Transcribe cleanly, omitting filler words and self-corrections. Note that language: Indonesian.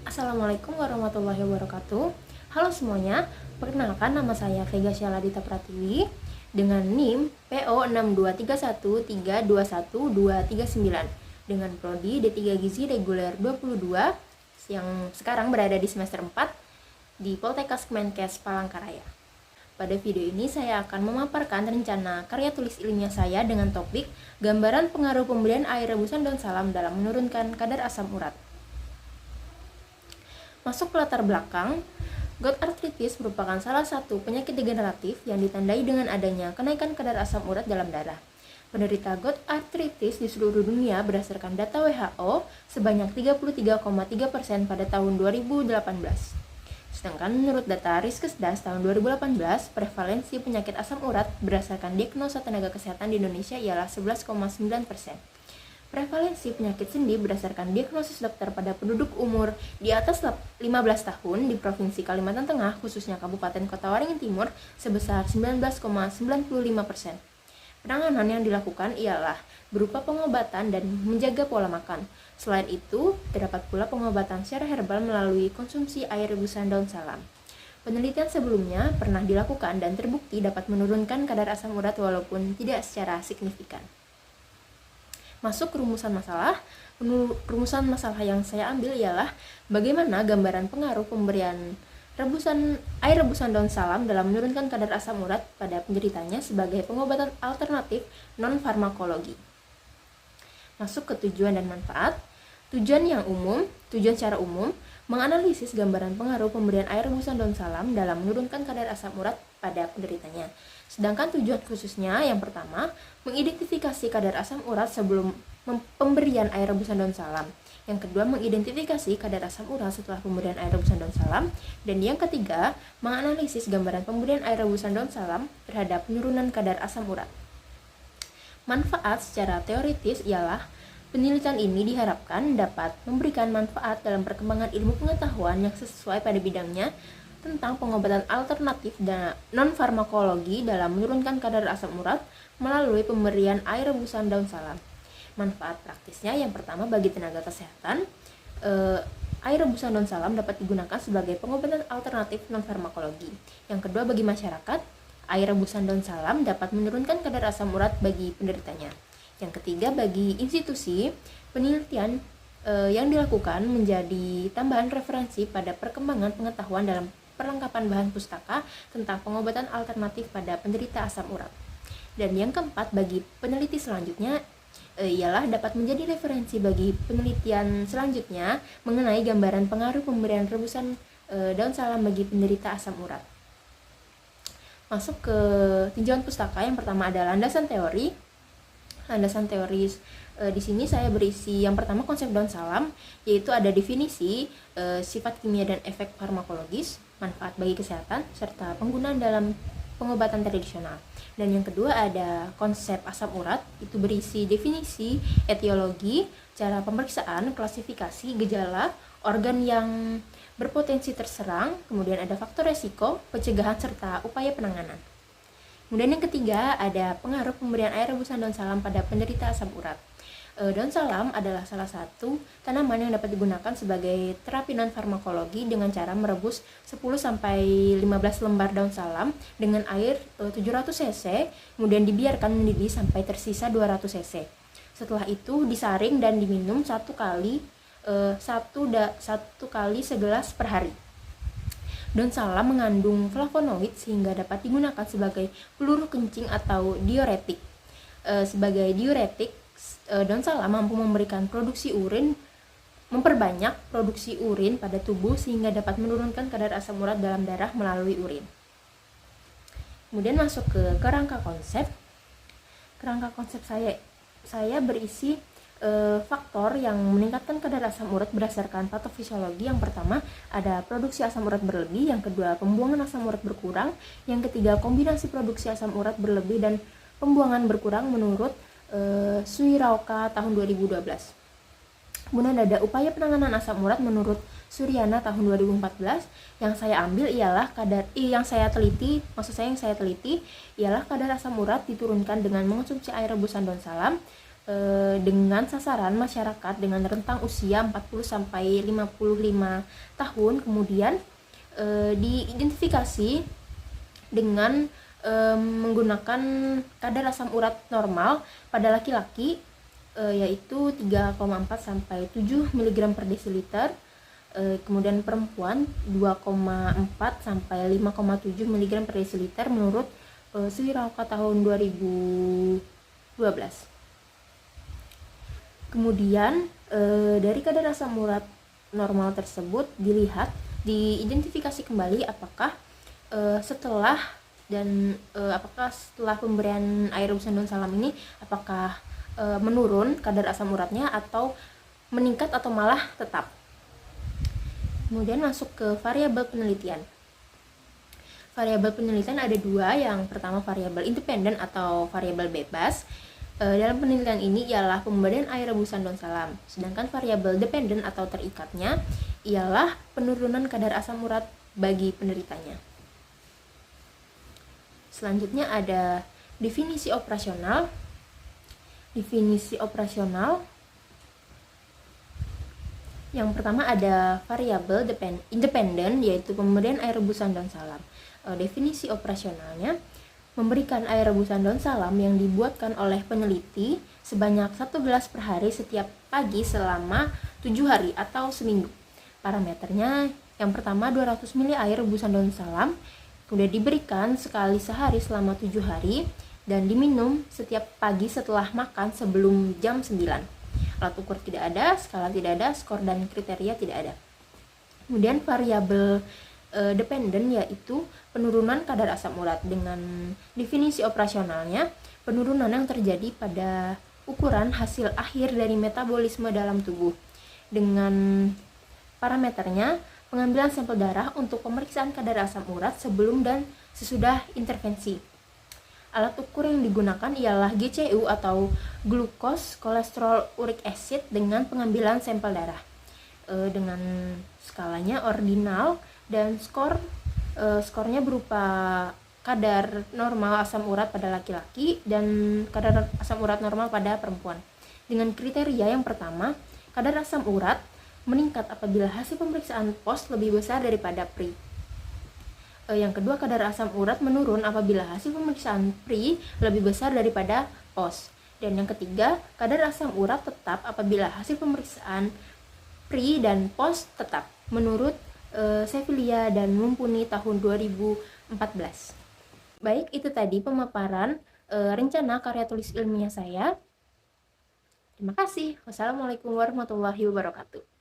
Assalamualaikum warahmatullahi wabarakatuh. Halo semuanya, perkenalkan nama saya Vega Syaladita Pratiwi dengan NIM PO 62313212239 dengan prodi D3 Gizi Reguler 22 yang sekarang berada di semester 4 di Poltekkes Kemenkes Palangkaraya. Pada video ini saya akan memaparkan rencana karya tulis ilmiah saya dengan topik gambaran pengaruh pemberian air rebusan daun salam dalam menurunkan kadar asam urat. Masuk ke latar belakang, gout arthritis merupakan salah satu penyakit degeneratif yang ditandai dengan adanya kenaikan kadar asam urat dalam darah. Penderita gout arthritis di seluruh dunia berdasarkan data WHO sebanyak 33,3% pada tahun 2018. Sedangkan menurut data Riskesdas tahun 2018, prevalensi penyakit asam urat berdasarkan diagnosa tenaga kesehatan di Indonesia ialah 11,9%. Prevalensi penyakit sendi berdasarkan diagnosis dokter pada penduduk umur di atas 15 tahun di Provinsi Kalimantan Tengah, khususnya Kabupaten Kota Waringin Timur, sebesar 19,95%. Penanganan yang dilakukan ialah berupa pengobatan dan menjaga pola makan. Selain itu, terdapat pula pengobatan secara herbal melalui konsumsi air rebusan daun salam. Penelitian sebelumnya pernah dilakukan dan terbukti dapat menurunkan kadar asam urat walaupun tidak secara signifikan. Masuk ke rumusan masalah. Rumusan masalah yang saya ambil ialah bagaimana gambaran pengaruh pemberian air rebusan daun salam dalam menurunkan kadar asam urat pada penderitanya sebagai pengobatan alternatif non-farmakologi. Masuk ke tujuan dan manfaat. Tujuan secara umum menganalisis gambaran pengaruh pemberian air rebusan daun salam dalam menurunkan kadar asam urat pada penderitanya. Sedangkan tujuan khususnya yang pertama, mengidentifikasi kadar asam urat sebelum pemberian air rebusan daun salam. Yang kedua, mengidentifikasi kadar asam urat setelah pemberian air rebusan daun salam. Dan yang ketiga, menganalisis gambaran pemberian air rebusan daun salam terhadap penurunan kadar asam urat. Manfaat secara teoritis ialah penelitian ini diharapkan dapat memberikan manfaat dalam perkembangan ilmu pengetahuan yang sesuai pada bidangnya tentang pengobatan alternatif dan non-farmakologi dalam menurunkan kadar asam urat melalui pemberian air rebusan daun salam. Manfaat praktisnya yang pertama bagi tenaga kesehatan, air rebusan daun salam dapat digunakan sebagai pengobatan alternatif non-farmakologi. Yang kedua bagi masyarakat, air rebusan daun salam dapat menurunkan kadar asam urat bagi penderitanya. Yang ketiga bagi institusi, penelitian yang dilakukan menjadi tambahan referensi pada perkembangan pengetahuan dalam perlengkapan bahan pustaka tentang pengobatan alternatif pada penderita asam urat. Dan yang keempat bagi peneliti selanjutnya ialah dapat menjadi referensi bagi penelitian selanjutnya mengenai gambaran pengaruh pemberian rebusan daun salam bagi penderita asam urat. Masuk ke tinjauan pustaka. Yang pertama ada landasan teori. Landasan teoris di sini saya berisi yang pertama konsep daun salam, yaitu ada definisi, sifat kimia dan efek farmakologis, manfaat bagi kesehatan, serta penggunaan dalam pengobatan tradisional. Dan yang kedua ada konsep asam urat, itu berisi definisi, etiologi, cara pemeriksaan, klasifikasi, gejala, organ yang berpotensi terserang, kemudian ada faktor resiko, pencegahan, serta upaya penanganan. Kemudian yang ketiga ada pengaruh pemberian air rebusan daun salam pada penderita asam urat. Daun salam adalah salah satu tanaman yang dapat digunakan sebagai terapi non-farmakologi dengan cara merebus 10-15 lembar daun salam dengan air 700 cc, kemudian dibiarkan mendidih sampai tersisa 200 cc. Setelah itu disaring dan diminum satu kali segelas per hari. Daun salam mengandung flavonoid sehingga dapat digunakan sebagai peluru kencing atau diuretik. Sebagai diuretik, daun salam mampu memperbanyak produksi urin pada tubuh sehingga dapat menurunkan kadar asam urat dalam darah melalui urin. Kemudian masuk ke kerangka konsep. Kerangka konsep saya berisi faktor yang meningkatkan kadar asam urat berdasarkan patofisiologi. Yang pertama ada produksi asam urat berlebih, yang kedua pembuangan asam urat berkurang, yang ketiga kombinasi produksi asam urat berlebih dan pembuangan berkurang menurut Suirauka tahun 2012. Kemudian ada upaya penanganan asam urat menurut Suryana tahun 2014. Yang saya ambil ialah yang saya teliti ialah kadar asam urat diturunkan dengan mengonsumsi air rebusan daun salam dengan sasaran masyarakat dengan rentang usia 40 sampai 55 tahun, kemudian diidentifikasi dengan menggunakan kadar asam urat normal pada laki-laki yaitu 3,4 sampai 7 mg per desiliter, kemudian perempuan 2,4 sampai 5,7 mg per desiliter menurut Sri Rauka tahun 2012. Kemudian dari kadar asam urat normal tersebut diidentifikasi kembali apakah setelah pemberian air rebusan daun salam ini apakah menurun kadar asam uratnya atau meningkat atau malah tetap. Kemudian masuk ke variabel penelitian. Variabel penelitian ada dua, yang pertama variabel independen atau variabel bebas. Dalam penelitian ini ialah pemberian air rebusan daun salam, sedangkan variabel dependen atau terikatnya ialah penurunan kadar asam urat bagi penderitanya. Selanjutnya ada definisi operasional. Definisi operasional yang pertama ada variabel independen, yaitu pemberian air rebusan daun salam. Definisi operasionalnya, memberikan air rebusan daun salam yang dibuatkan oleh peneliti sebanyak 1 gelas per hari setiap pagi selama 7 hari atau seminggu. Parameternya yang pertama 200 ml air rebusan daun salam, kemudian diberikan sekali sehari selama 7 hari dan diminum setiap pagi setelah makan sebelum jam 9. Alat ukur tidak ada, skala tidak ada, skor dan kriteria tidak ada. Kemudian variabel dependen yaitu penurunan kadar asam urat. Dengan definisi operasionalnya, penurunan yang terjadi pada ukuran hasil akhir dari metabolisme dalam tubuh. Dengan parameternya, pengambilan sampel darah untuk pemeriksaan kadar asam urat sebelum dan sesudah intervensi. Alat ukur yang digunakan ialah GCU atau glucose colesterol uric acid dengan pengambilan sampel darah. Dengan skalanya ordinal dan skornya berupa kadar normal asam urat pada laki-laki dan kadar asam urat normal pada perempuan. Dengan kriteria yang pertama, kadar asam urat meningkat apabila hasil pemeriksaan post lebih besar daripada pre. Yang kedua, kadar asam urat menurun apabila hasil pemeriksaan pre lebih besar daripada post. Dan yang ketiga, kadar asam urat tetap apabila hasil pemeriksaan pre dan post tetap, menurut Sevilla dan Mumpuni tahun 2014. Baik, itu tadi pemaparan rencana karya tulis ilmiah saya. Terima kasih. Wassalamualaikum warahmatullahi wabarakatuh.